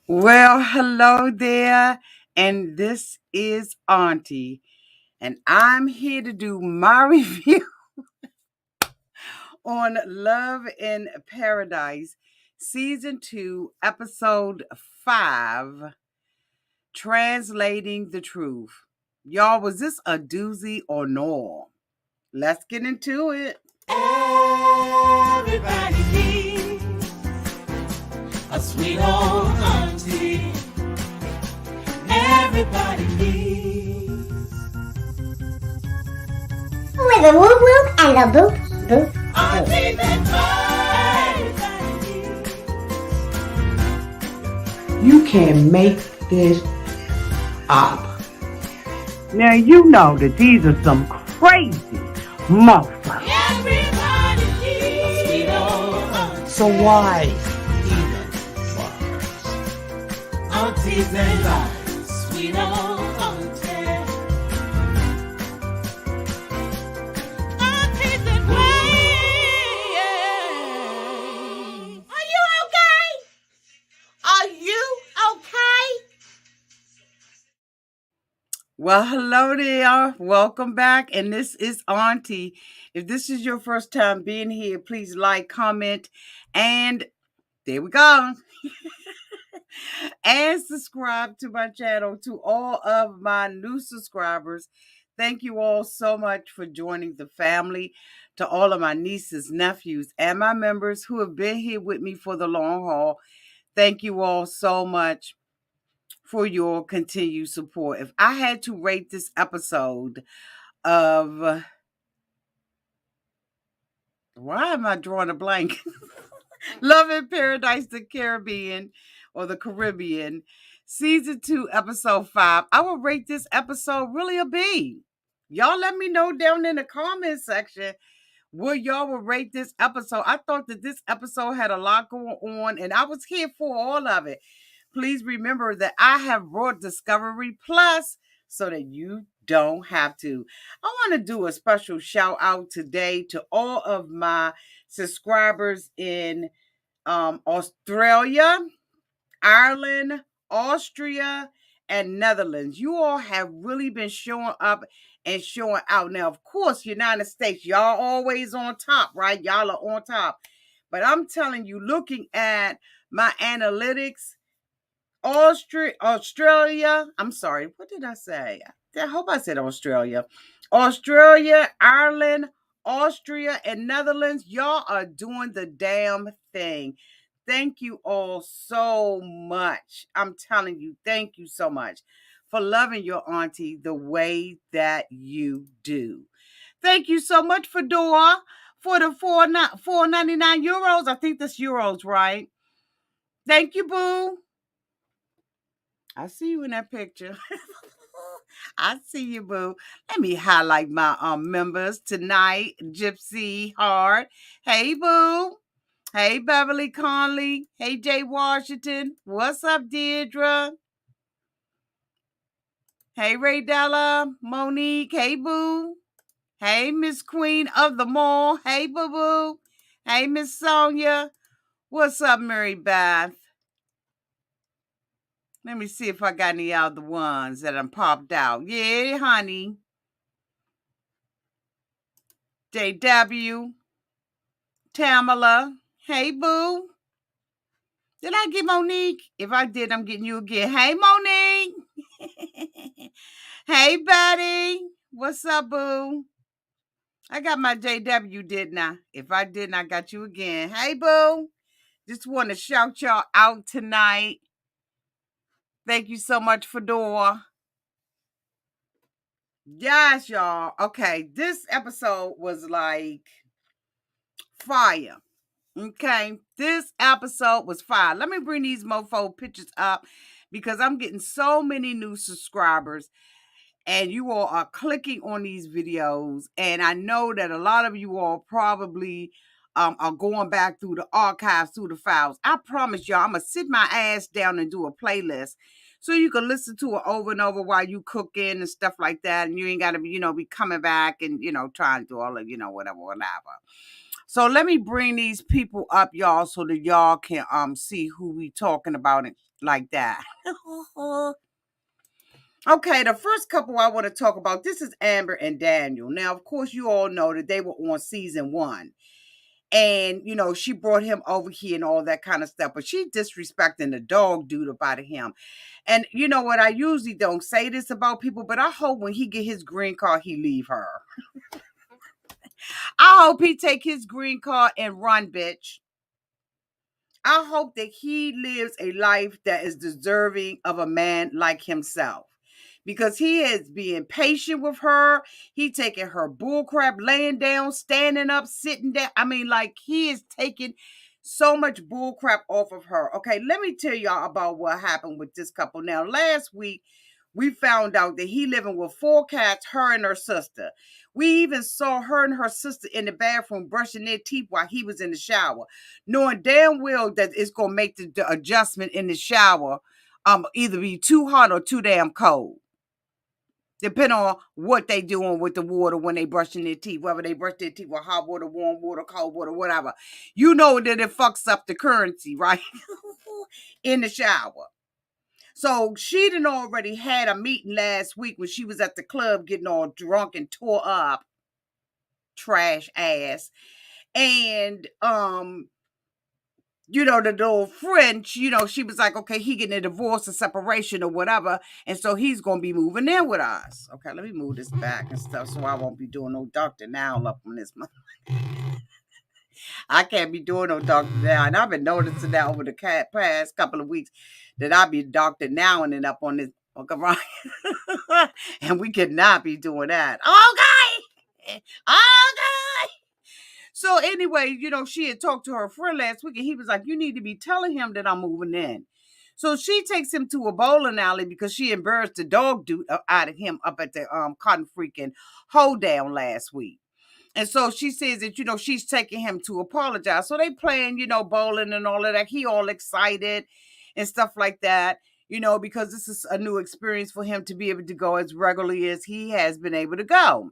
Well, hello there, and this is Auntie, and I'm here to do my review on Love in Paradise, Season 2, Episode 5, Translating the Truth. Y'all, was this a doozy or no? Let's get into it. Everybody needs a sweet old auntie. Everybody needs with a whoop whoop and a boop boop auntie boop. that everybody needs. You can make this up. Now you know that these are some crazy motherfuckers. Everybody needs a sweet old auntie. So why even bother? Aunties and lives, sweet old auntie. Aunties and ways. Are you okay? Are you okay? Well, hello there. Welcome back. And this is Auntie. If this is your first time being here, please like, comment, and there we go. And subscribe to my channel. To all of my new subscribers, thank you all so much for joining the family. To all of my nieces, nephews, and my members who have been here with me for the long haul, thank you all so much for your continued support. If I had to rate this episode of why am I drawing a blank? Love in Paradise, the Caribbean or the Caribbean, season 2, episode 5. I will rate this episode really a B. Y'all let me know down in the comment section what y'all will rate this episode. I thought that this episode had a lot going on, and I was here for all of it. Please remember that I have brought Discovery Plus so that you don't have to. I want to do a special shout out today to all of my subscribers in Australia, Ireland, Austria, and Netherlands. You all have really been showing up and showing out. Now, of course, United States, y'all always on top, right? Y'all are on top. But I'm telling you, looking at my analytics, Australia, I'm sorry, what did I say? I hope I said Australia. Australia, Ireland, Austria, and Netherlands, y'all are doing the damn thing. Thank you all so much. I'm telling you, thank you so much for loving your auntie the way that you do. Thank you so much, Fedora, for the 4.99 euros. I think that's euros, right? Thank you, boo. I see you in that picture. I see you, boo. Let me highlight my members tonight. Gypsy Hart. Hey, boo. Hey, Beverly Conley. Hey, Jay Washington. What's up, Deirdre? Hey, Ray Della. Monique. Hey, boo. Hey, Miss Queen of the Mall. Hey, boo boo. Hey, Miss Sonia. What's up, Mary Beth? Let me see if I got any other ones that I'm popped out. Yeah, honey. JW. Tamala. Hey, boo. Did I get Monique? If I did, I'm getting you again. Hey, Monique. Hey, Betty. What's up, boo? I got my JW, didn't I? If I didn't, I got you again. Hey, boo. Just want to shout y'all out tonight. Thank you so much, Fedora. Yes, y'all. Okay, this episode was like fire. Okay, this episode was fire. Let me bring these mofo pictures up because I'm getting so many new subscribers and you all are clicking on these videos. And I know that a lot of you all probably are going back through the archives, through the files. I promise y'all, I'm going to sit my ass down and do a playlist so you can listen to it over and over while you cooking and stuff like that. And you ain't got to be, be coming back and, trying to do all of, whatever. So let me bring these people up, y'all, so that y'all can see who we talking about it like that. Okay, the first couple I want to talk about, this is Amber and Daniel. Now, of course, you all know that they were on season 1. And, she brought him over here and all that kind of stuff. But she disrespecting the dog dude about him. And you know what? I usually don't say this about people, but I hope when he get his green card, he leave her. I hope he take his green card and run, bitch. I hope that he lives a life that is deserving of a man like himself. Because he is being patient with her. He taking her bullcrap, laying down, standing up, sitting down. I mean, like, he is taking so much bullcrap off of her. Okay, let me tell y'all about what happened with this couple. Now, last week, we found out that he living with 4 cats, her and her sister. We even saw her and her sister in the bathroom brushing their teeth while he was in the shower, knowing damn well that it's going to make the adjustment in the shower either be too hot or too damn cold. Depending on what they doing with the water when they brushing their teeth, whether they brush their teeth with hot water, warm water, cold water, whatever. You know that it fucks up the currency, right? In the shower. So she done already had a meeting last week when she was at the club getting all drunk and tore up. Trash ass. And the little French, she was like, okay, he getting a divorce or separation or whatever. And so he's going to be moving in with us. Okay, let me move this back and stuff so I won't be doing no Dr. Now up on this month. I can't be doing no Dr. Now. And I've been noticing that over the past couple of weeks that I'll be Dr. Now and up on this. Okay, right? And we cannot be doing that. Okay. Okay. So anyway, she had talked to her friend last week and he was like, you need to be telling him that I'm moving in. So she takes him to a bowling alley because she embarrassed the dog dude out of him up at the Cotton Freaking Hoedown last week. And so she says that, she's taking him to apologize. So they playing, bowling and all of that. He all excited and stuff like that, because this is a new experience for him to be able to go as regularly as he has been able to go.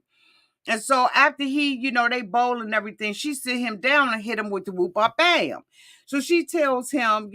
And so after he, they bowl and everything, she sit him down and hit him with the whoop up bam. So she tells him,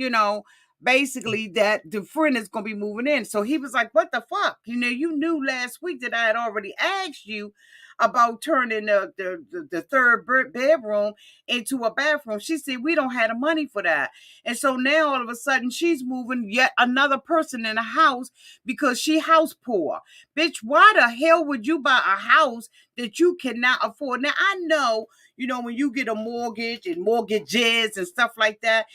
basically that the friend is going to be moving in. So he was like, what the fuck? You knew last week that I had already asked you about turning the third bedroom into a bathroom. She said, we don't have the money for that. And so now all of a sudden she's moving yet another person in the house because she house poor. Bitch, why the hell would you buy a house that you cannot afford? Now, I know, when you get a mortgage and mortgages and stuff like that,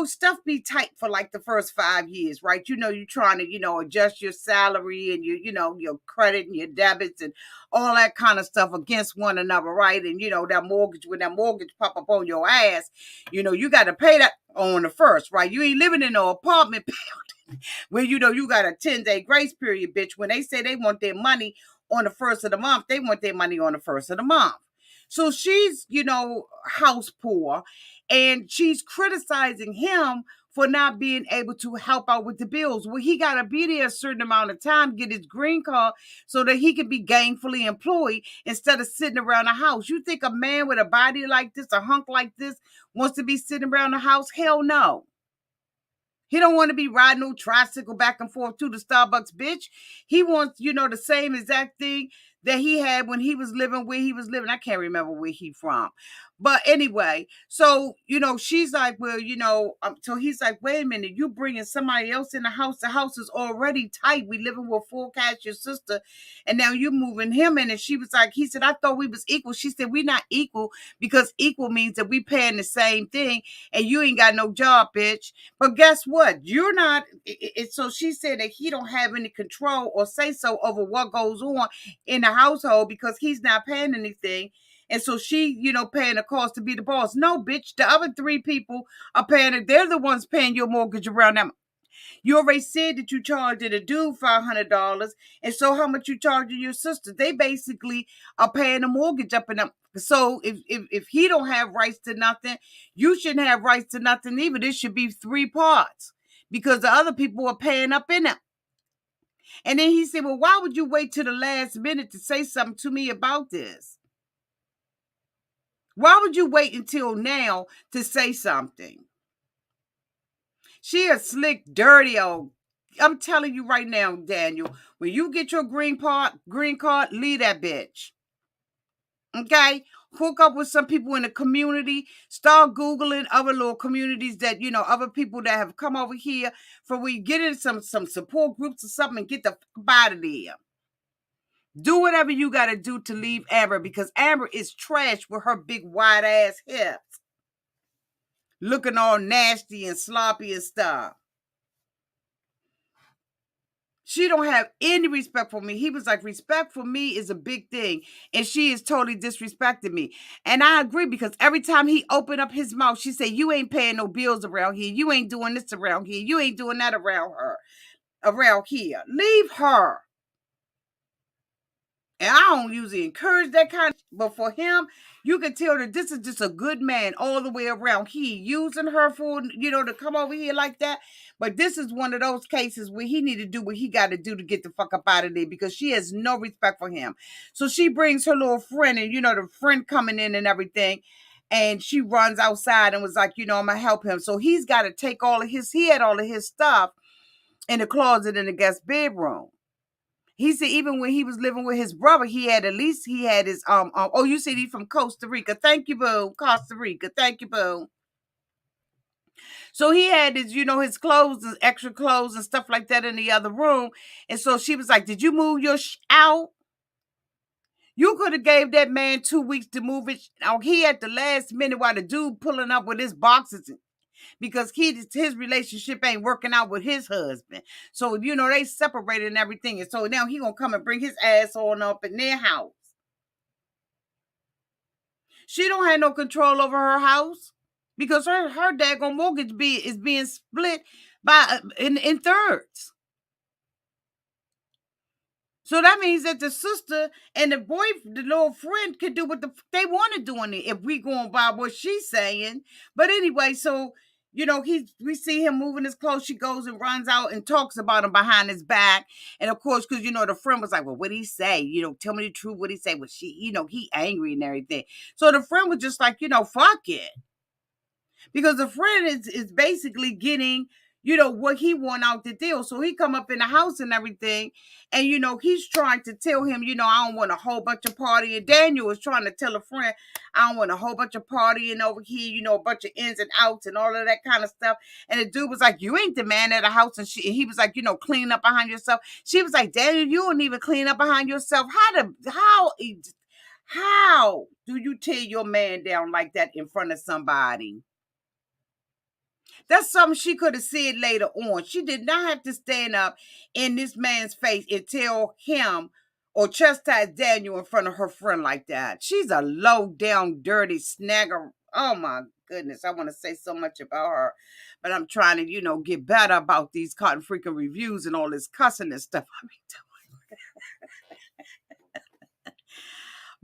stuff be tight for like the first 5 years, right? You're trying to, adjust your salary and your credit and your debits and all that kind of stuff against one another, right? And, that mortgage, when that mortgage pop up on your ass, you got to pay that on the first, right? You ain't living in no apartment building where, you got a 10-day grace period, bitch. When they say they want their money on the first of the month, they want their money on the first of the month. So she's, house poor, and she's criticizing him for not being able to help out with the bills. Well, he got to be there a certain amount of time, get his green card so that he can be gainfully employed instead of sitting around the house. You think a man with a body like this, a hunk like this, wants to be sitting around the house? Hell no. He don't want to be riding no tricycle back and forth to the Starbucks, bitch. He wants, the same exact thing that he had when he was living where he was living. I can't remember where he from. But anyway, so, she's like, well, so he's like, wait a minute, you bringing somebody else in the house. The house is already tight. We living with 4 cats, your sister, and now you moving him in. And she was like, he said, I thought we was equal. She said, we not equal because equal means that we paying the same thing and you ain't got no job, bitch. But guess what? You're not. So she said that he don't have any control or say so over what goes on in the household because he's not paying anything. And so she, paying the cost to be the boss. No, bitch, the other 3 people are paying it. They're the ones paying your mortgage around them. You already said that you charged a dude $500. And so how much you charging your sister? They basically are paying the mortgage up and up. So if he don't have rights to nothing, you shouldn't have rights to nothing either. This should be 3 parts because the other people are paying up in it. And then he said, well, why would you wait till the last minute to say something to me about this? Why would you wait until now to say something? She a slick, dirty old. I'm telling you right now, Daniel, when you get your green card, leave that bitch. Okay? Hook up with some people in the community. Start Googling other little communities that, other people that have come over here for we get in some support groups or something and get the fuck out of there. Do whatever you got to do to leave Amber, because Amber is trash with her big wide ass hips. Looking all nasty and sloppy and stuff. She don't have any respect for me. He was like, respect for me is a big thing. And she is totally disrespecting me. And I agree, because every time he opened up his mouth, she said, you ain't paying no bills around here. You ain't doing this around here. You ain't doing that around here. Leave her. And I don't usually encourage that kind of, but for him, you can tell that this is just a good man all the way around. He using her for, to come over here like that. But this is one of those cases where he need to do what he got to do to get the fuck up out of there, because she has no respect for him. So she brings her little friend, and the friend coming in and everything. And she runs outside and was like, I'm going to help him. So he's got to take he had all of his stuff in the closet in the guest bedroom. He said even when he was living with his brother, he had his oh, you said he's from Costa Rica. Thank you, boo. Costa Rica. Thank you, boo. So he had his, his clothes and extra clothes and stuff like that in the other room. And so she was like, did you move your out? You could have gave that man 2 weeks to move it. Now he at the last minute while the dude pulling up with his boxes, because his relationship ain't working out with his husband. So, they separated and everything. And so now he gonna come and bring his ass on up in their house. She don't have no control over her house, because her daggone mortgage is being split by in thirds. So that means that the sister and the little friend, could do what they want to do in it, if we going by what she's saying. But anyway, so we see him moving his clothes. She goes and runs out and talks about him behind his back. And of course, because the friend was like, well, what'd he say? Tell me the truth. What'd he say? Well, he angry and everything. So the friend was just like, fuck it. Because the friend is basically getting, what he want out the deal. So he come up in the house and everything. And, he's trying to tell him, I don't want a whole bunch of partying. Daniel is trying to tell a friend, I don't want a whole bunch of partying over here, a bunch of ins and outs and all of that kind of stuff. And the dude was like, you ain't the man at the house. And he was like, clean up behind yourself. She was like, Daniel, you don't even clean up behind yourself. How do you tear your man down like that in front of somebody? That's something she could have said later on. She did not have to stand up in this man's face and tell him or chastise Daniel in front of her friend like that. She's a low down, dirty snagger. Oh my goodness. I want to say so much about her, but I'm trying to, get better about these cotton freaking reviews and all this cussing and stuff I be doing.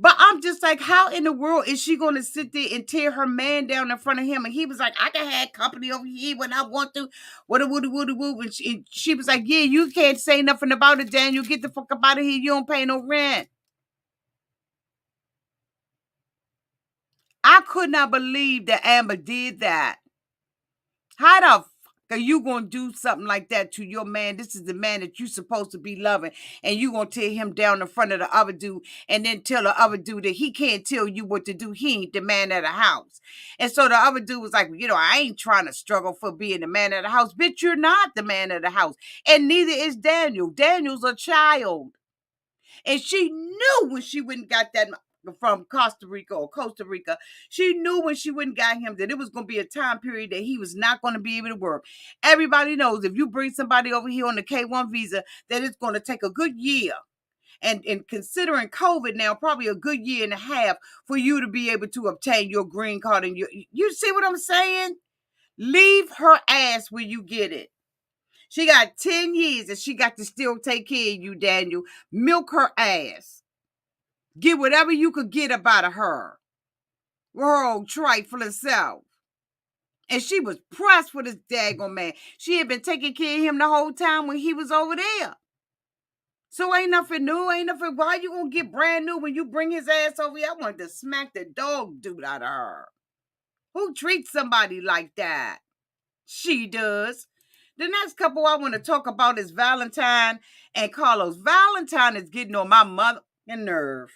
But I'm just like, how in the world is she going to sit there and tear her man down in front of him? And he was like, I can have company over here when I want to. Woody. And she was like, yeah, you can't say nothing about it, Daniel. Get the fuck up out of here. You don't pay no rent. I could not believe that Amber did that. How the fuck are you going to do something like that to your man? This is the man that you're supposed to be loving. And you going to tear him down in front of the other dude and then tell the other dude that he can't tell you what to do. He ain't the man of the house. And so the other dude was like, I ain't trying to struggle for being the man of the house. Bitch, you're not the man of the house. And neither is Daniel. Daniel's a child. And she knew when she went and got that from Costa Rica, she knew when she went and got him that it was going to be a time period that he was not going to be able to work. Everybody knows if you bring somebody over here on the K-1 visa, that it's going to take a good year. And considering COVID now, probably a good year and a half for you to be able to obtain your green card. And you see what I'm saying? Leave her ass where you get it. She got 10 years and she got to still take care of you, Daniel. Milk her ass. Get whatever you could get up out of her. Her old trifling self. And she was pressed for this daggone man. She had been taking care of him the whole time when he was over there. So ain't nothing new, ain't nothing. Why you gonna get brand new when you bring his ass over here? I want to smack the dog dude out of her. Who treats somebody like that? She does. The next couple I want to talk about is Valentine and Carlos. Valentine is getting on my mother nerve.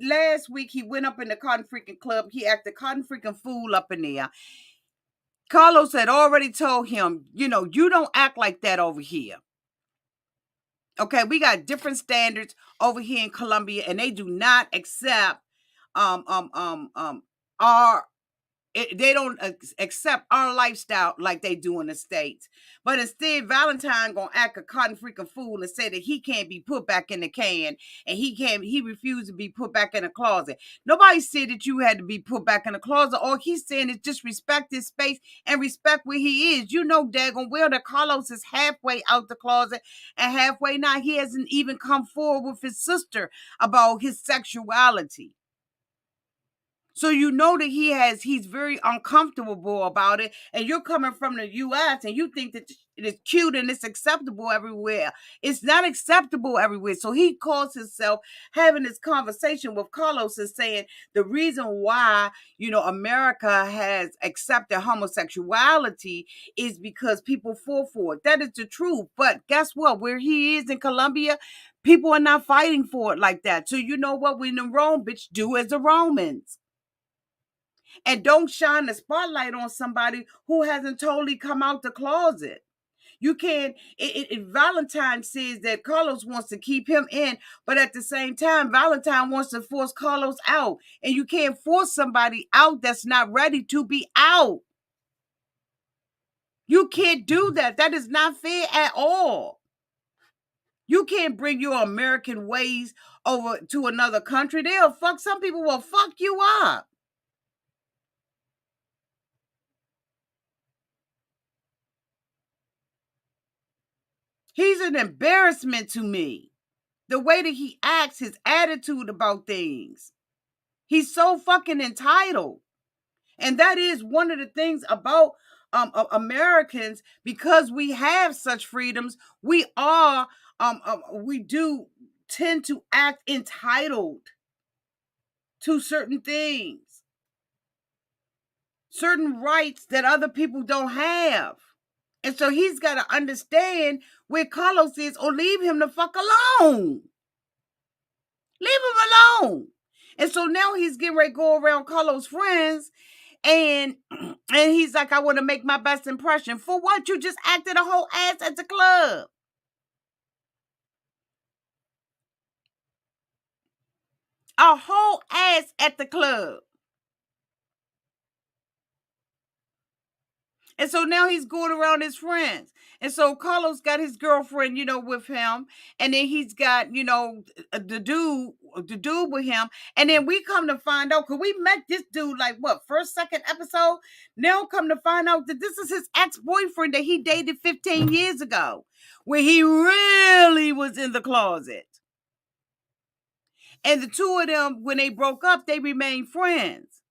Last week he went up in the cotton freaking club. He acted cotton freaking fool up in there. Carlos had already told him, you don't act like that over here. Okay, we got different standards over here in Colombia, and they do not accept our they don't accept our lifestyle like they do in the States. But instead, Valentine gonna act a cotton freaking fool and say that he can't be put back in the can, and he refused to be put back in the closet. Nobody said that you had to be put back in the closet. All he's saying is just respect his space and respect where he is. You know daggone well that Carlos is halfway out the closet and halfway not. He hasn't even come forward with his sister about his sexuality. So you know that he's very uncomfortable about it, and you're coming from the U.S. and you think that it is cute and it's acceptable everywhere. It's not acceptable everywhere. So he calls himself having this conversation with Carlos and saying the reason why, America has accepted homosexuality is because people fall for it. That is the truth. But guess what? Where he is in Colombia, people are not fighting for it like that. So you know what? When in Rome, bitch, do as the Romans. And don't shine the spotlight on somebody who hasn't totally come out the closet. You can't. Valentine says that Carlos wants to keep him in, but at the same time, Valentine wants to force Carlos out. And you can't force somebody out that's not ready to be out. You can't do that. That is not fair at all. You can't bring your American ways over to another country. Some people will fuck you up. He's an embarrassment to me. The way that he acts, his attitude about things. He's so fucking entitled. And that is one of the things about Americans, because we have such freedoms, we do tend to act entitled to certain things. Certain rights that other people don't have. And so he's got to understand where Carlos is, or leave him the fuck alone. Leave him alone. And so now he's getting ready to go around Carlos' friends, and he's like, I want to make my best impression. For what? You just acted a whole ass at the club. A whole ass at the club. And so now he's going around his friends. And so Carlos got his girlfriend, with him. And then he's got, the dude with him. And then we come to find out, because we met this dude like, first, second episode? Now come to find out that this is his ex-boyfriend that he dated 15 years ago, where he really was in the closet. And the two of them, when they broke up, they remained friends.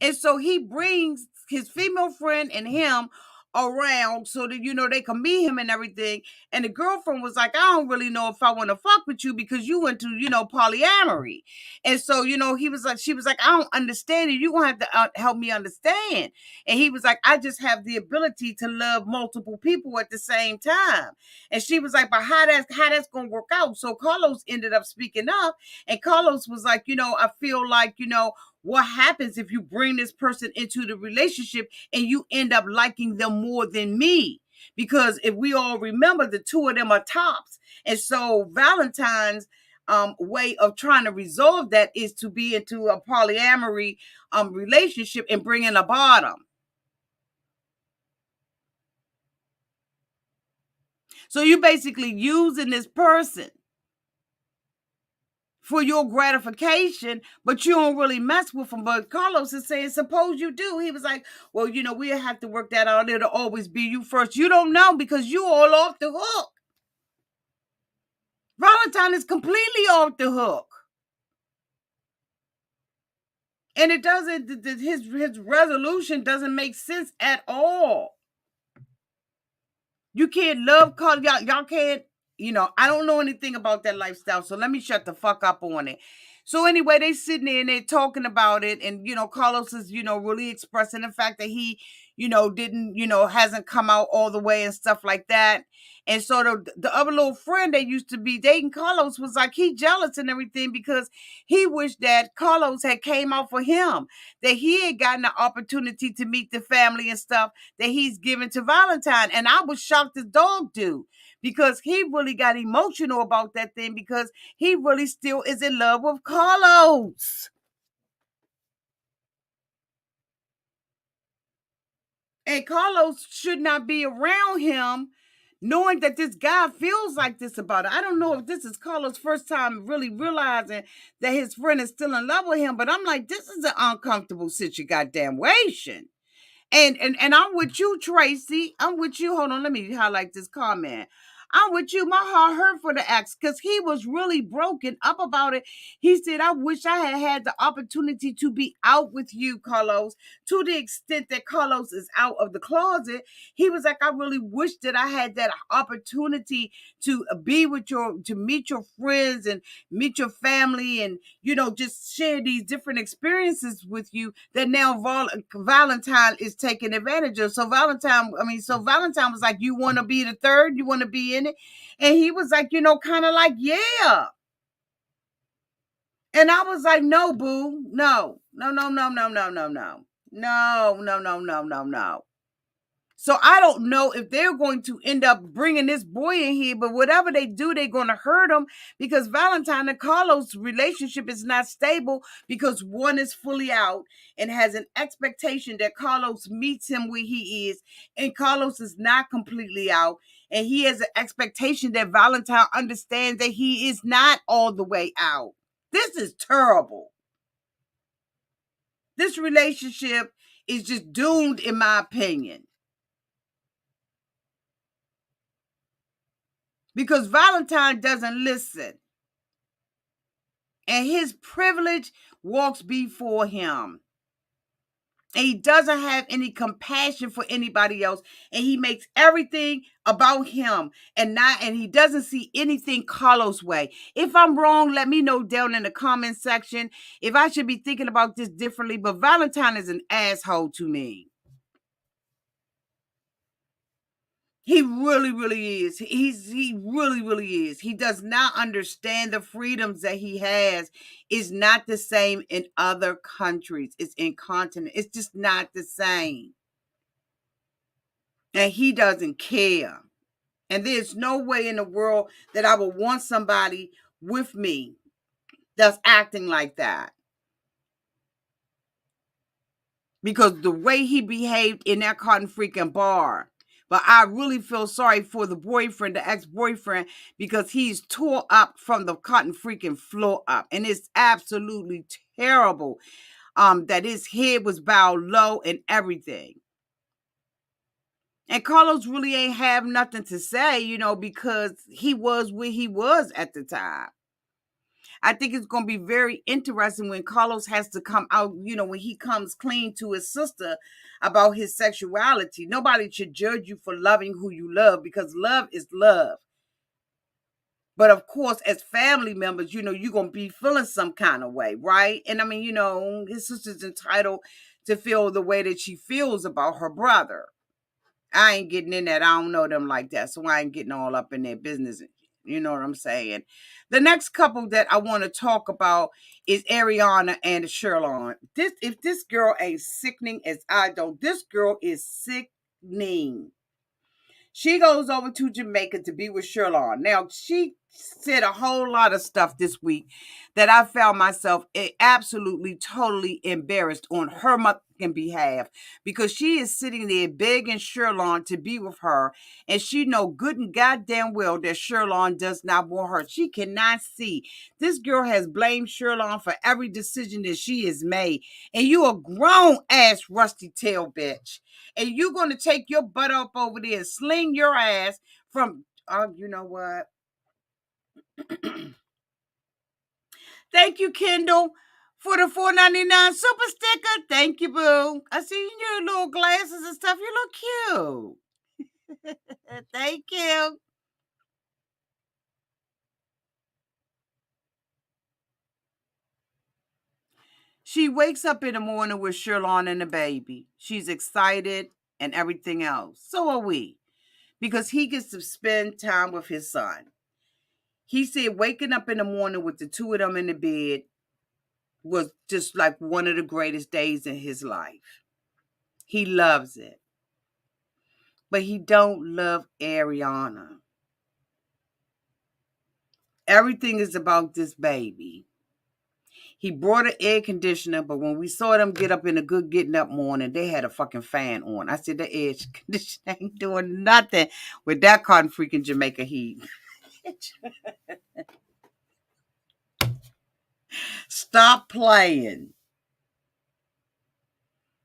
And so he brings his female friend and him around so that, they can meet him and everything. And the girlfriend was like, I don't really know if I want to fuck with you because you went to, polyamory. And so, she was like, I don't understand it. You're going to have to help me understand. And he was like, I just have the ability to love multiple people at the same time. And she was like, but how that's going to work out? So Carlos ended up speaking up, and Carlos was like, I feel like, what happens if you bring this person into the relationship and you end up liking them more than me? Because if we all remember, the two of them are tops. And so Valentine's way of trying to resolve that is to be into a polyamory relationship and bring in a bottom. So you're basically using this person for your gratification, but you don't really mess with them. But Carlos is saying, suppose you do. He was like, well, we'll have to work that out. It'll always be you first. You don't know, because you all off the hook. Valentine is completely off the hook. And it doesn't, his resolution doesn't make sense at all. You can't love Carlos. Y'all can't, I don't know anything about that lifestyle, so let me shut the fuck up on it. So anyway, they sitting there and they're talking about it, and Carlos is really expressing the fact that he didn't hasn't come out all the way and stuff like that. And so the other little friend that used to be dating Carlos was like, he jealous and everything because he wished that Carlos had came out for him, that he had gotten the opportunity to meet the family and stuff that he's given to Valentine. And I was shocked as dog do, because he really got emotional about that thing, because he really still is in love with Carlos. And Carlos should not be around him knowing that this guy feels like this about it. I don't know if this is Carlos' first time really realizing that his friend is still in love with him, but I'm like, this is an uncomfortable situation. And I'm with you, Tracy. I'm with you. Hold on, let me highlight this comment. I'm with you. My heart hurt for the ex because he was really broken up about it. He said, I wish I had had the opportunity to be out with you, Carlos, to the extent that Carlos is out of the closet. He was like, I really wish that I had that opportunity to be with to meet your friends and meet your family and, just share these different experiences with you that now Valentine is taking advantage of. So Valentine was like, you want to be the third? You want to be in it? And he was like, kind of like, yeah. And I was like, no, boo. No. So I don't know if they're going to end up bringing this boy in here, but whatever they do, they're going to hurt him, because Valentine and Carlos' relationship is not stable, because one is fully out and has an expectation that Carlos meets him where he is, and Carlos is not completely out, and he has an expectation that Valentine understands that he is not all the way out. This is terrible. This relationship is just doomed, in my opinion. Because Valentine doesn't listen. And his privilege walks before him. And he doesn't have any compassion for anybody else. And he makes everything about him. And he doesn't see anything Carlos' way. If I'm wrong, let me know down in the comment section if I should be thinking about this differently. But Valentine is an asshole to me. He really, really is. He really, really is. He does not understand the freedoms that he has. Is not the same in other countries. It's in continent. It's just not the same. And he doesn't care. And there's no way in the world that I would want somebody with me that's acting like that. Because the way he behaved in that cotton freaking bar. But I really feel sorry for the boyfriend, the ex-boyfriend, because he's tore up from the cotton freaking floor up. And it's absolutely terrible that his head was bowed low and everything. And Carlos really ain't have nothing to say, because he was where he was at the time. I think it's going to be very interesting when Carlos has to come out, when he comes clean to his sister about his sexuality. Nobody should judge you for loving who you love, because love is love. But of course, as family members, you're going to be feeling some kind of way, right? And I mean, his sister's entitled to feel the way that she feels about her brother. I ain't getting in that. I don't know them like that. So I ain't getting all up in their business. You know what I'm saying? The next couple that I want to talk about is Aryanna and Sherlon. If this girl ain't sickening as I don't, this girl is sickening. She goes over to Jamaica to be with Sherlon. Now, she said a whole lot of stuff this week that I found myself absolutely, totally embarrassed on her behalf, because she is sitting there begging Sherlon to be with her, and she know good and goddamn well that Sherlon does not want her. She cannot see. This girl has blamed Sherlon for every decision that she has made, and you a grown ass rusty tail bitch, and you gonna take your butt up over there and sling your ass from you know what? Thank you, Kendall, for the $4.99 super sticker. Thank you, boo. I see your little glasses and stuff. You look cute. Thank you. She wakes up in the morning with Sherlon and the baby. She's excited and everything else. So are we, because he gets to spend time with his son. He said waking up in the morning with the two of them in the bed was just like one of the greatest days in his life. He loves it. But he don't love Aryanna. Everything is about this baby. He brought an air conditioner, but when we saw them get up in a good getting up morning, they had a fucking fan on. I said, the air conditioner ain't doing nothing with that cotton freaking Jamaica heat. Stop playing.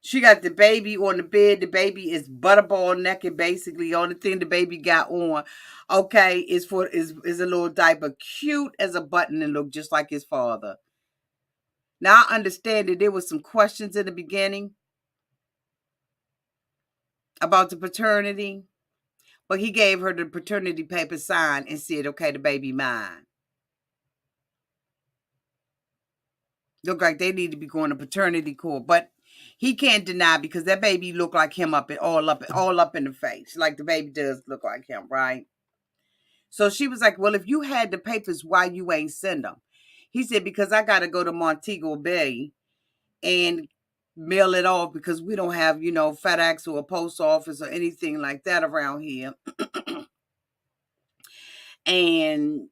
She got the baby on the bed. The baby is butterball naked, basically. The only thing the baby got on, okay, is a little diaper. Cute as a button and look just like his father. Now I understand that there was some questions in the beginning about the paternity, but he gave her the paternity paper signed and said, okay, the baby mine. Look like they need to be going to paternity court, but he can't deny because that baby looked like him all up in the face. Like the baby does look like him, right? So she was like, well, if you had the papers, why you ain't send them? He said, because I got to go to Montego Bay and mail it off because we don't have, FedEx or a post office or anything like that around here. And,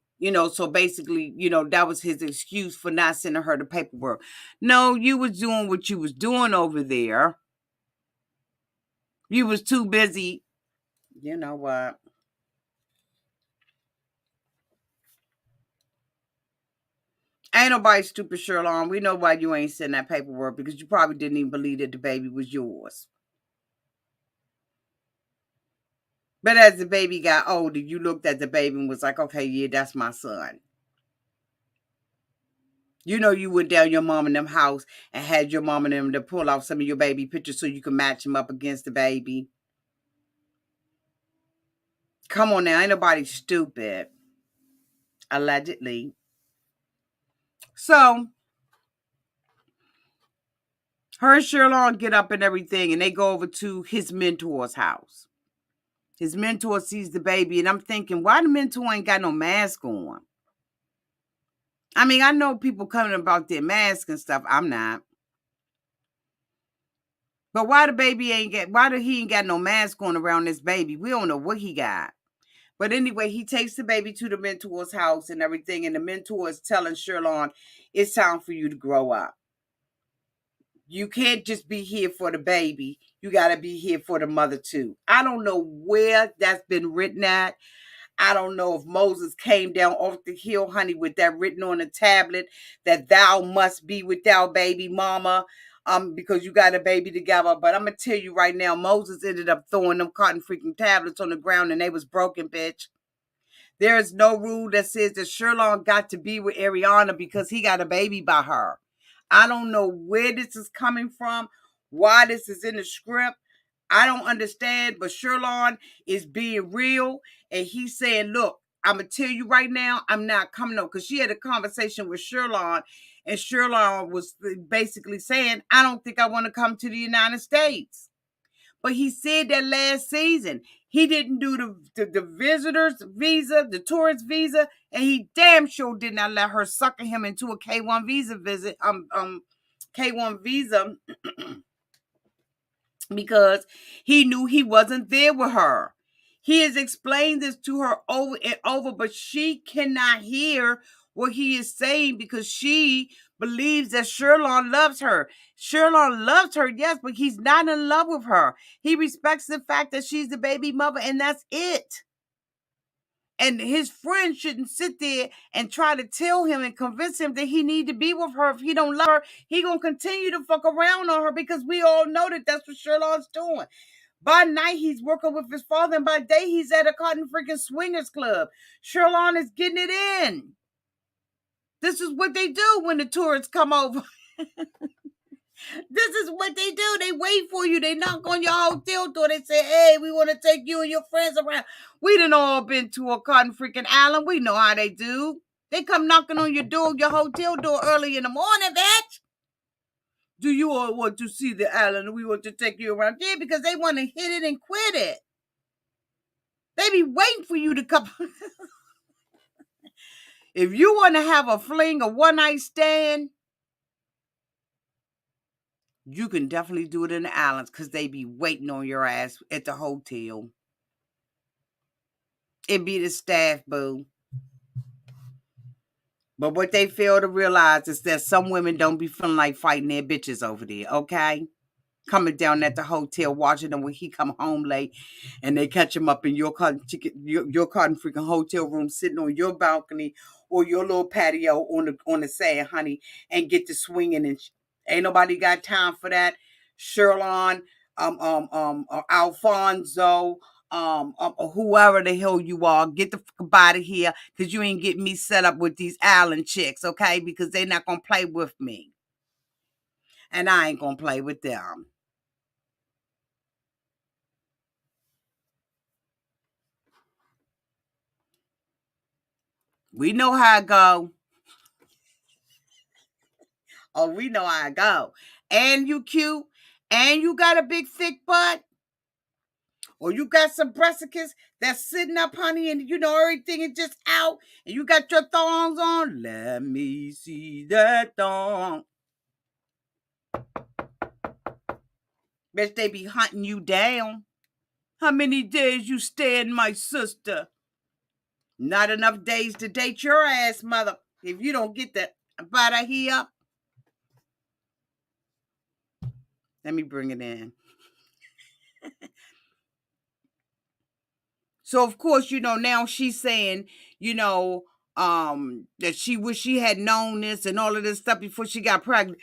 so basically, that was his excuse for not sending her the paperwork. No, you was doing what you was doing over there. You was too busy. You know what? Ain't nobody stupid, Sherlon. We know why you ain't sending that paperwork because you probably didn't even believe that the baby was yours. But as the baby got older, you looked at the baby and was like, okay, yeah, that's my son. You went down your mom and them house and had your mom and them to pull out some of your baby pictures so you could match them up against the baby. Come on now, ain't nobody stupid. Allegedly. So, her and Sherlon get up and everything, and they go over to his mentor's house. His mentor sees the baby, and I'm thinking, why the mentor ain't got no mask on? I mean, I know people coming about their mask and stuff. I'm not. But why did he ain't got no mask on around this baby? We don't know what he got. But anyway, he takes the baby to the mentor's house and everything, and the mentor is telling Sherlon, it's time for you to grow up. You can't just be here for the baby. You got to be here for the mother too. I don't know where that's been written at. I don't know if Moses came down off the hill, honey, with that written on a tablet that thou must be with thou baby mama, because you got a baby together. But I'm going to tell you right now, Moses ended up throwing them cotton freaking tablets on the ground and they was broken, bitch. There is no rule that says that Sherlon got to be with Aryanna because he got a baby by her. I don't know where this is coming from, why this is in the script. I don't understand, but Sherlon is being real, and he's saying, look, I'm going to tell you right now, I'm not coming up, because she had a conversation with Sherlon, and Sherlon was basically saying, I don't think I want to come to the United States. But he said that last season. He didn't do the visitor's visa, the tourist visa, and he damn sure did not let her sucker him into a K1 visa visit, K1 visa, because he knew he wasn't there with her. He has explained this to her over and over, but she cannot hear what he is saying because she believes that Sherlon loves her. Sherlon loves her, yes, but he's not in love with her. He respects the fact that she's the baby mother, and that's it. And his friend shouldn't sit there and try to tell him and convince him that he need to be with her. If he don't love her, he gonna continue to fuck around on her because we all know that that's what Sherlon's doing. By night, he's working with his father, and by day, he's at a cotton freaking swingers club. Sherlon is getting it in. This is what they do when the tourists come over. This is what they do. They wait for you. They knock on your hotel door. They say, hey, we want to take you and your friends around. We done all been to a cotton freaking island. We know how they do. They come knocking on your door, your hotel door early in the morning, bitch. Do you all want to see the island? We want to take you around. Yeah, because they want to hit it and quit it. They be waiting for you to come. If you want to have a fling, a one-night stand, you can definitely do it in the islands because they be waiting on your ass at the hotel. It be the staff, boo. But what they fail to realize is that some women don't be feeling like fighting their bitches over there, okay? Coming down at the hotel, watching him when he come home late, and they catch him up in your cotton freaking hotel room, sitting on your balcony or your little patio on the sand, honey, and get to swinging and ain't nobody got time for that. Sherlon, Alfonso, whoever the hell you are, get the fuck out of here, because you ain't getting me set up with these island chicks, okay? Because they not gonna play with me, and I ain't gonna play with them. We know how it go. Oh, we know how it go. And you cute, and you got a big thick butt, or you got some breasticles that's sitting up, honey, and you know everything is just out, and you got your thongs on. Let me see that thong. Bet they be hunting you down. How many days you staying, my sister? Not enough days to date your ass, mother. If you don't get that butt of here. Let me bring it in. So, of course, you know, now she's saying, you know, that she wish she had known this and all of this stuff before she got pregnant.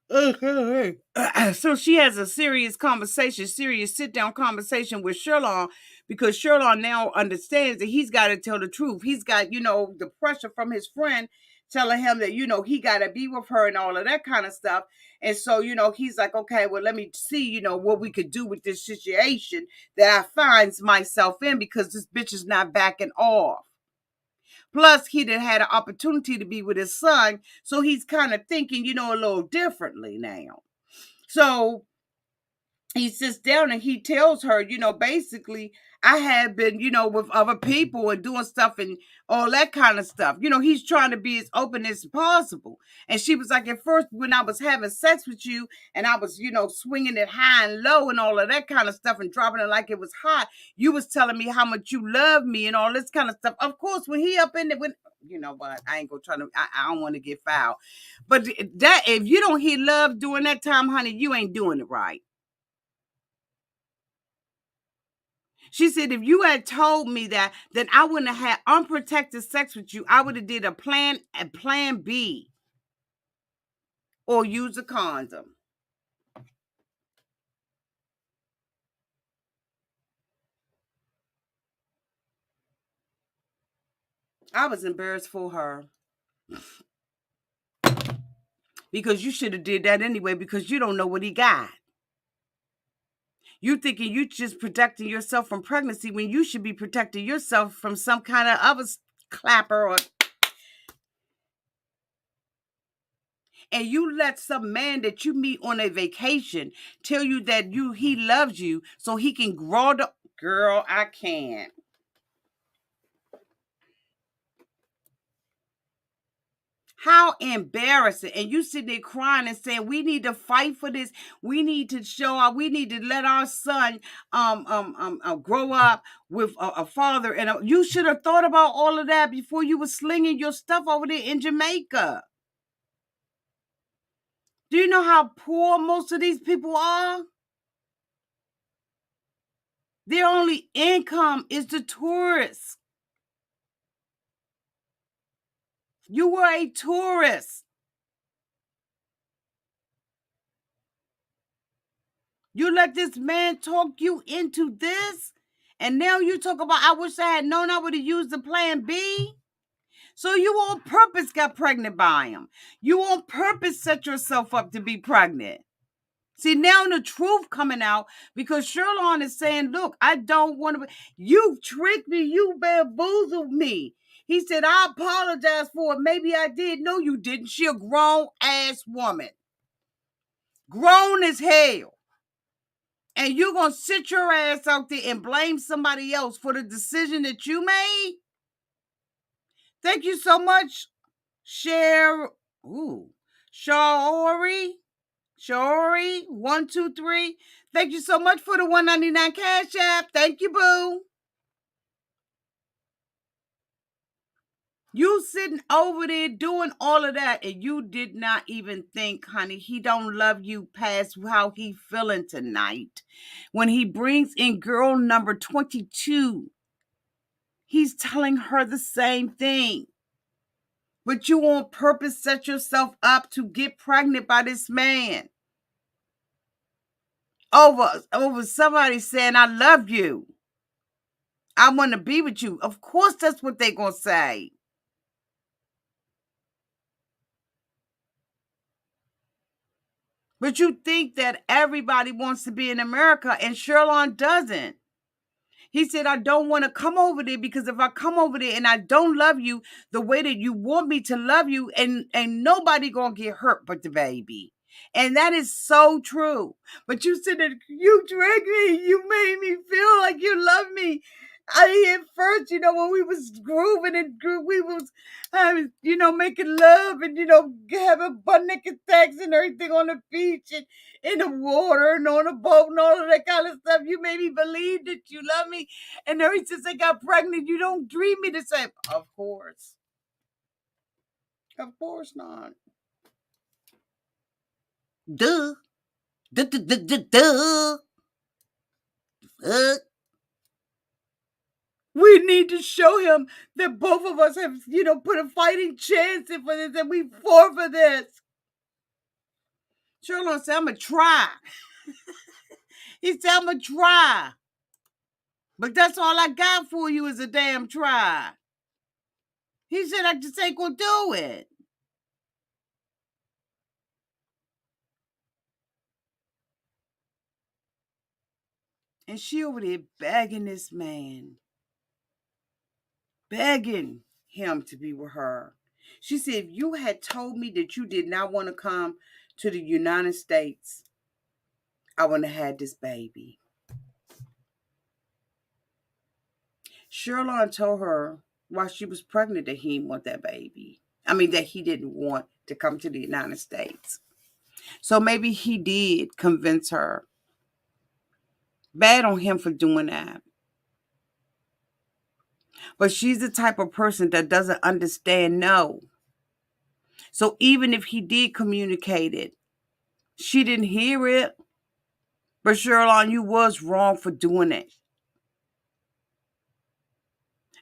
So she has a serious sit-down conversation with Sherlon, because Sherlon now understands that he's got to tell the truth. He's got, you know, the pressure from his friend telling him that, you know, he got to be with her and all of that kind of stuff. And so, you know, he's like, okay, well, let me see, you know, what we could do with this situation that I finds myself in, because this bitch is not backing off. Plus, he done had an opportunity to be with his son, so he's kind of thinking, you know, a little differently now. So he sits down and he tells her, you know, basically, I had been, you know, with other people and doing stuff and all that kind of stuff. You know, he's trying to be as open as possible. And she was like, at first, when I was having sex with you and I was, you know, swinging it high and low and all of that kind of stuff and dropping it like it was hot, you was telling me how much you love me and all this kind of stuff. Of course, when he up in it, when, you know what, I ain't gonna try to, I don't want to get foul. But that, if you don't hear love during that time, honey, you ain't doing it right. She said, if you had told me that, then I wouldn't have had unprotected sex with you. I would have did a plan B, or use a condom. I was embarrassed for her. Because you should have did that anyway, because you don't know what he got. You thinking you just protecting yourself from pregnancy when you should be protecting yourself from some kind of other clapper, or and you let some man that you meet on a vacation tell you that he loves you so he can grow the girl. I can't. How embarrassing. And you sitting there crying and saying, we need to fight for this. We need to we need to let our son grow up with a father. And you should have thought about all of that before you were slinging your stuff over there in Jamaica. Do you know how poor most of these people are? Their only income is the tourists. You were a tourist. You let this man talk you into this, and now you talk about, I wish I had known I would have used the plan B. So you on purpose got pregnant by him. You on purpose set yourself up to be pregnant. See, now the truth coming out, because Sherlon is saying, look, I don't want to, you tricked me, you bamboozled me. He said, I apologize for it. Maybe I did. No, you didn't. She a grown-ass woman. Grown as hell. And you're going to sit your ass out there and blame somebody else for the decision that you made? Thank you so much, Shaori, 123. Thank you so much for the $1.99 Cash App. Thank you, boo. You sitting over there doing all of that, and you did not even think, honey, he don't love you past how he feeling tonight. When he brings in girl number 22, he's telling her the same thing. But you on purpose set yourself up to get pregnant by this man. Over somebody saying, I love you. I want to be with you. Of course, that's what they're going to say. But you think that everybody wants to be in America, and Sherlon doesn't. He said, I don't want to come over there because if I come over there and I don't love you the way that you want me to love you, and nobody going to get hurt but the baby. And that is so true. But you said that you dragged me. You made me feel like you love me. At first, when we was grooving and we was, making love and, having butt naked sex and everything on the beach and in the water and on the boat and all of that kind of stuff. You made me believe that you love me. And ever since I got pregnant, you don't treat me the same. Of course. Of course not. Duh. Duh. We need to show him that both of us have, put a fighting chance in for this, and we fought for this. Sherlon said, I'm going to try. He said, I'm going to try. But that's all I got for you is a damn try. He said, I just ain't going to do it. And she over there begging this man. Begging him to be with her. She said, if you had told me that you did not want to come to the United States, I wouldn't have had this baby. Sherlon told her while she was pregnant that he didn't want that baby. That he didn't want to come to the United States. So maybe he did convince her. Bad on him for doing that. But she's the type of person that doesn't understand no. So even if he did communicate it, she didn't hear it. But Sherlon, you was wrong for doing it.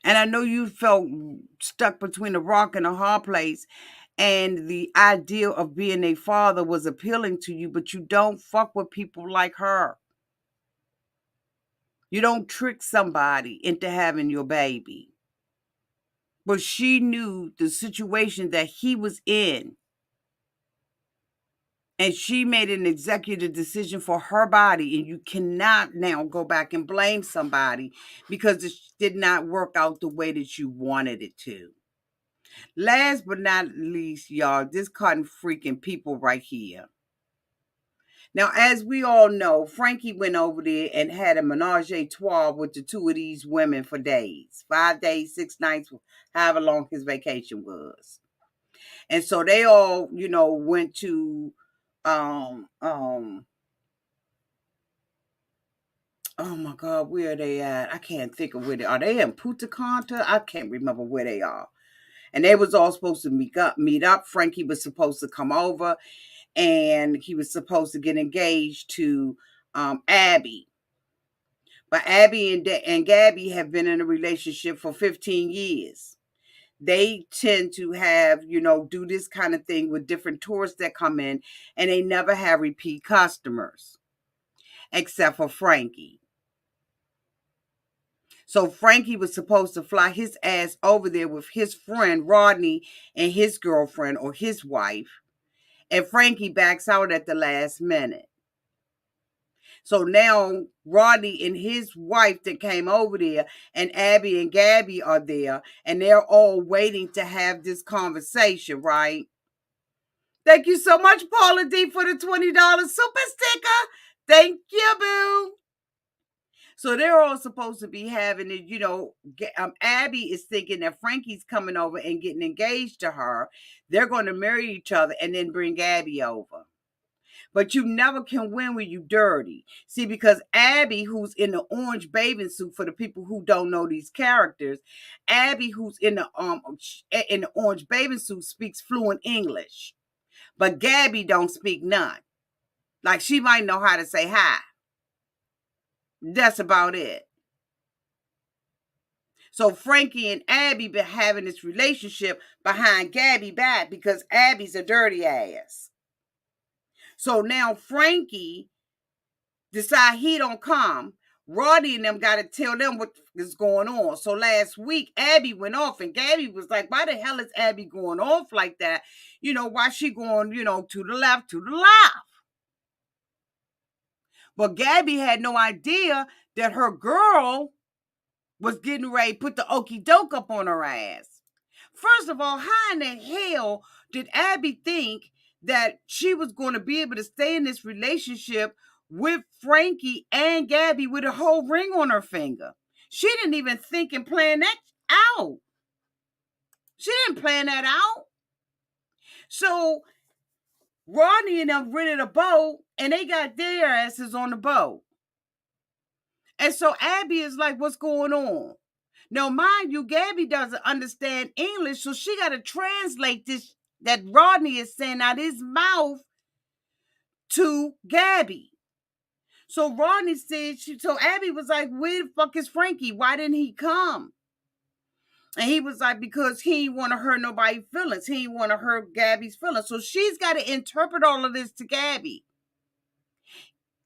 And I know you felt stuck between a rock and a hard place. And the idea of being a father was appealing to you. But you don't fuck with people like her. You don't trick somebody into having your baby. But she knew the situation that he was in. And she made an executive decision for her body. And you cannot now go back and blame somebody because it did not work out the way that you wanted it to. Last but not least, y'all, this cotton freaking people right here. Now, as we all know, Frankie went over there and had a menage a trois with the two of these women for days. 5 days, 6 nights, however long his vacation was. And so they all, went to, oh my God, where are they at? I can't think of where they are. Are they in Punta Cana? I can't remember where they are. And they was all supposed to meet up. Frankie was supposed to come over. And he was supposed to get engaged to Abby. But Abby and Gabby have been in a relationship for 15 years. They tend to have, do this kind of thing with different tourists that come in, and they never have repeat customers, except for Frankie. So Frankie was supposed to fly his ass over there with his friend Rodney and his girlfriend or his wife. And Frankie backs out at the last minute. So now Rodney and his wife that came over there, and Abby and Gabby are there, and they're all waiting to have this conversation, right? Thank you so much, Paula D, for the $20 super sticker. Thank you, boo. So they're all supposed to be having it, Abby is thinking that Frankie's coming over and getting engaged to her. They're going to marry each other and then bring Abby over. But you never can win when you dirty. See, because Abby, who's in the orange bathing suit, for the people who don't know these characters, Abby, who's in the orange bathing suit, speaks fluent English. But Gabby don't speak none. Like, she might know how to say hi. That's about it. So Frankie and Abby been having this relationship behind Gabby back because Abby's a dirty ass. So now Frankie decide he don't come. Roddy and them got to tell them what is going on. So last week, Abby went off, and Gabby was like, why the hell is Abby going off like that? Why she going, to the left, to the left? But Gabby had no idea that her girl was getting ready to put the okie doke up on her ass. First of all, how in the hell did Abby think that she was going to be able to stay in this relationship with Frankie and Gabby with a whole ring on her finger? She didn't even think and plan that out. She didn't plan that out. So Rodney and them rented a boat, and they got their asses on the boat. And so Abby is like, what's going on? Now, mind you, Gabby doesn't understand English, so she got to translate this that Rodney is saying out his mouth to Gabby. So Rodney said, so Abby was like, where the fuck is Frankie? Why didn't he come? And he was like, because he didn't want to hurt nobody's feelings. He didn't want to hurt Gabby's feelings. So she's got to interpret all of this to Gabby.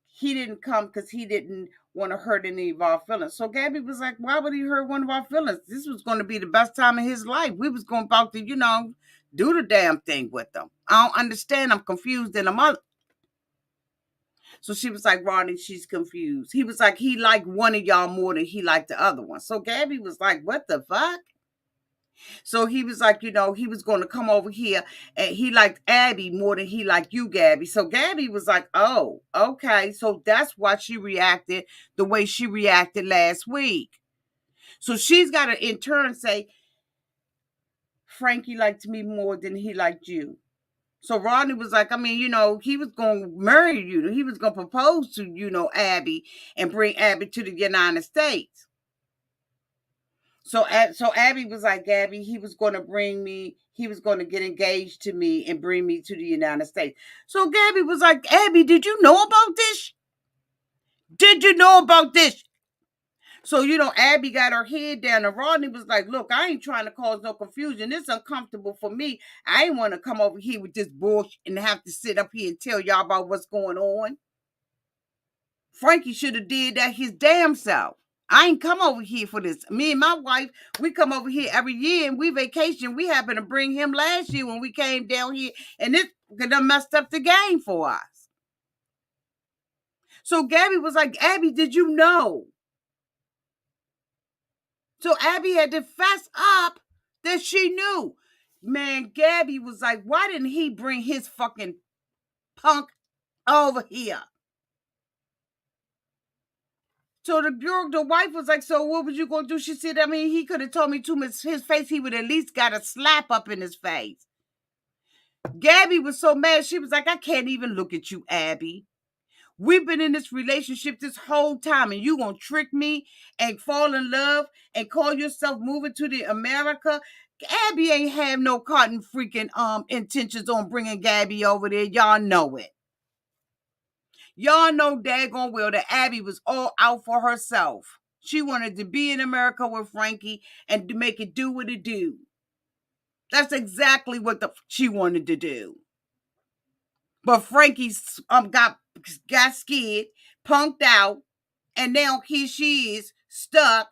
He didn't come because he didn't want to hurt any of our feelings. So Gabby was like, why would he hurt one of our feelings? This was going to be the best time of his life. We was going about to, do the damn thing with them. I don't understand. I'm confused in a month. So she was like, Rodney, she's confused. He was like, he liked one of y'all more than he liked the other one. So Gabby was like, what the fuck? So he was like, he was going to come over here, and he liked Abby more than he liked you, Gabby. So Gabby was like, oh, okay. So that's why she reacted the way she reacted last week. So she's got to in turn say, Frankie liked me more than he liked you. So Rodney was like, he was going to marry you. He was going to propose to, Abby and bring Abby to the United States. So Abby was like, Gabby, he was going to get engaged to me and bring me to the United States. So Gabby was like, Abby, did you know about this? Did you know about this? So, Abby got her head down, and Rodney was like, look, I ain't trying to cause no confusion. It's uncomfortable for me. I ain't want to come over here with this bullshit and have to sit up here and tell y'all about what's going on. Frankie should have did that his damn self. I ain't come over here for this. Me and my wife, we come over here every year and we vacation. We happened to bring him last year when we came down here, and it done messed up the game for us. So Gabby was like, Abby, did you know? So Abby had to fess up that she knew. Man, Gabby was like, why didn't he bring his fucking punk over here? So the wife was like, so what was you going to do? She said, he could have told me to his face, he would at least got a slap up in his face. Gabby was so mad. She was like, I can't even look at you, Abby. We've been in this relationship this whole time, and you going to trick me and fall in love and call yourself moving to the America? Abby ain't have no cotton freaking intentions on bringing Gabby over there. Y'all know it. Y'all know daggone well that Abby was all out for herself. She wanted to be in America with Frankie and to make it do what it do. That's exactly what she wanted to do. But Frankie got scared, punked out, and now here she is stuck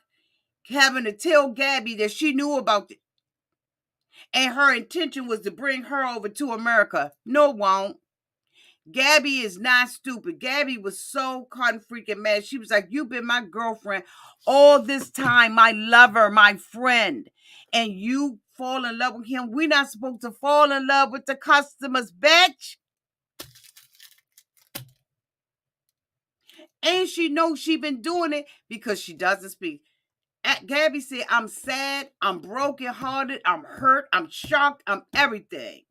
having to tell Gabby that she knew about it. And her intention was to bring her over to America. No, it won't. Gabby is not stupid. Gabby was so freaking mad. She was like, you've been my girlfriend all this time, my lover, my friend. And you fall in love with him. We're not supposed to fall in love with the customers, bitch. And she knows she been doing it because she doesn't speak. Gabby said, I'm sad, I'm brokenhearted, I'm hurt, I'm shocked, I'm everything.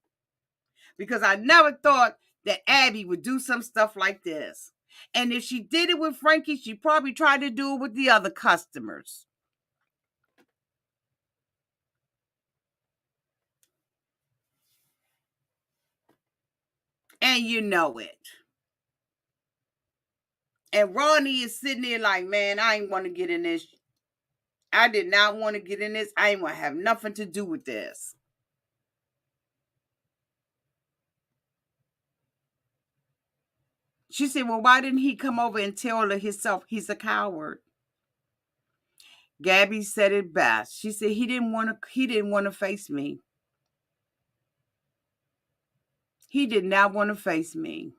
Because I never thought that Abby would do some stuff like this. And if she did it with Frankie, she probably tried to do it with the other customers. And you know it. And Ronnie is sitting there like, man, I ain't want to get in this. I did not want to get in this. I ain't want to have nothing to do with this. She said, well, why didn't he come over and tell her himself he's a coward? Gabby said it best. She said he didn't want to face me. He did not want to face me.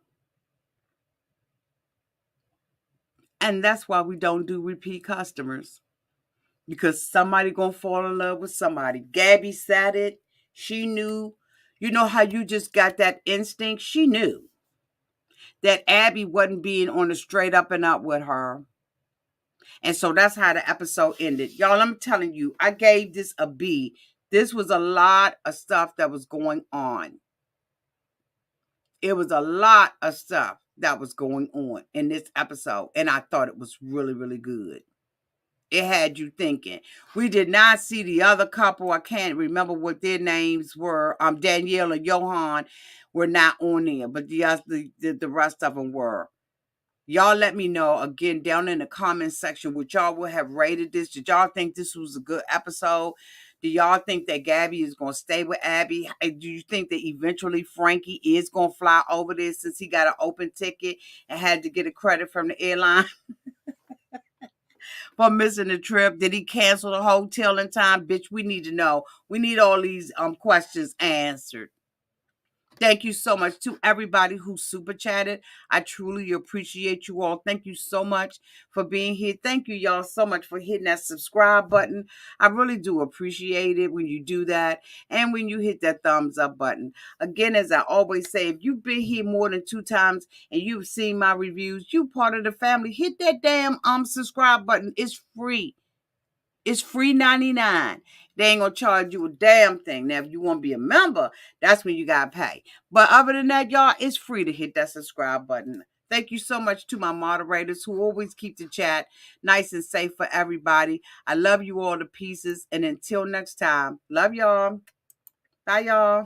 And that's why we don't do repeat customers. Because somebody gonna fall in love with somebody. Gabby said it. She knew. You know how you just got that instinct? She knew that Abby wasn't being on the straight up and up with her. And so that's how the episode ended. Y'all, I'm telling you, I gave this a B. This was a lot of stuff that was going on. It was a lot of stuff that was going on in this episode. And I thought it was really, really good. It had you thinking. We did not see the other couple. I can't remember what their names were. Danielle and Johan were not on there, but the rest of them were. Y'all let me know again down in the comment section what y'all would have rated this. Did y'all think this was a good episode? Do y'all think that Gabby is going to stay with Abby? Do you think that eventually Frankie is going to fly over there since he got an open ticket and had to get a credit from the airline for missing the trip? Did he cancel the hotel in time? Bitch, we need to know. We need all these questions answered. Thank you so much to everybody who super chatted. I truly appreciate you all. Thank you so much for being here. Thank you, y'all, so much for hitting that subscribe button. I really do appreciate it when you do that and when you hit that thumbs up button. Again, as I always say, if you've been here more than 2 times and you've seen my reviews, you part of the family. Hit that damn subscribe button. It's free. It's free 99. They ain't gonna charge you a damn thing. Now, if you want to be a member, that's when you gotta pay. But other than that, y'all, it's free to hit that subscribe button. Thank you so much to my moderators who always keep the chat nice and safe for everybody. I love you all to pieces. And until next time, love y'all. Bye, y'all.